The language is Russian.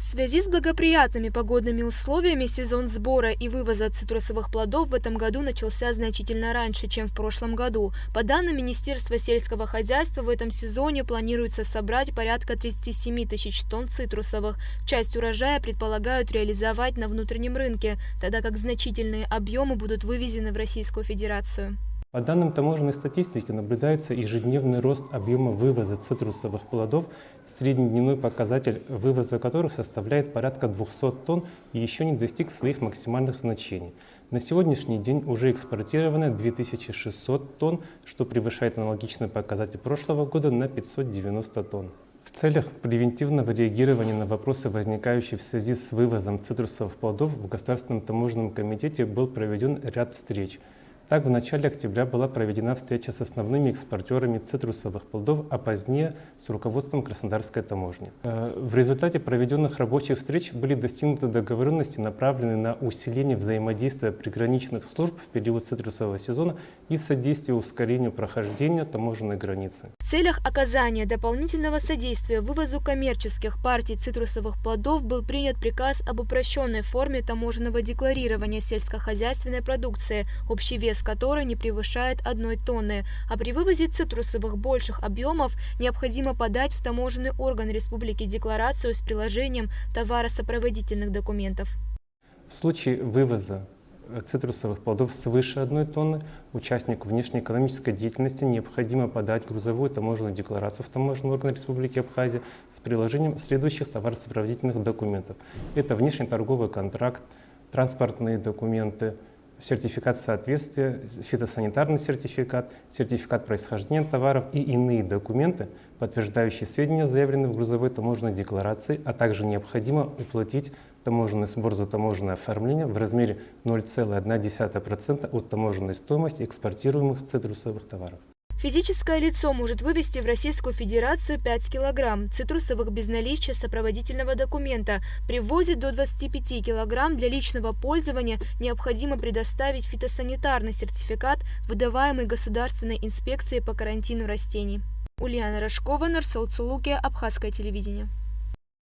В связи с благоприятными погодными условиями сезон сбора и вывоза цитрусовых плодов в этом году начался значительно раньше, чем в прошлом году. По данным Министерства сельского хозяйства, в этом сезоне планируется собрать порядка 37 тысяч тонн цитрусовых. Часть урожая предполагают реализовать на внутреннем рынке, тогда как значительные объемы будут вывезены в Российскую Федерацию. По данным таможенной статистики наблюдается ежедневный рост объема вывоза цитрусовых плодов, среднедневной показатель вывоза которых составляет порядка 200 тонн и еще не достиг своих максимальных значений. На сегодняшний день уже экспортировано 2600 тонн, что превышает аналогичный показатель прошлого года на 590 тонн. В целях превентивного реагирования на вопросы, возникающие в связи с вывозом цитрусовых плодов, в Государственном таможенном комитете был проведен ряд встреч. Так, в начале октября была проведена встреча с основными экспортерами цитрусовых плодов, а позднее с руководством Краснодарской таможни. В результате проведенных рабочих встреч были достигнуты договоренности, направленные на усиление взаимодействия приграничных служб в период цитрусового сезона и содействие ускорению прохождения таможенной границы. В целях оказания дополнительного содействия вывозу коммерческих партий цитрусовых плодов был принят приказ об упрощенной форме таможенного декларирования сельскохозяйственной продукции, общий вес которой не превышает 1 тонны, а при вывозе цитрусовых больших объемов необходимо подать в таможенный орган республики декларацию с приложением товаросопроводительных документов. В случае вывоза цитрусовых плодов свыше 1 тонны участнику внешнеэкономической деятельности необходимо подать грузовую таможенную декларацию в таможенный орган Республики Абхазия с приложением следующих товаросопроводительных документов. Это внешнеторговый контракт, транспортные документы, сертификат соответствия, фитосанитарный сертификат, сертификат происхождения товаров и иные документы, подтверждающие сведения, заявленные в грузовой таможенной декларации, а также необходимо уплатить таможенный сбор за таможенное оформление в размере 0,1% от таможенной стоимости экспортируемых цитрусовых товаров. Физическое лицо может вывезти в Российскую Федерацию 5 кг цитрусовых без наличия сопроводительного документа. При ввозе до 25 кг для личного пользования необходимо предоставить фитосанитарный сертификат, выдаваемый Государственной инспекцией по карантину растений. Ульяна Рожкова, Нарсол Цулуке, Абхазское телевидение.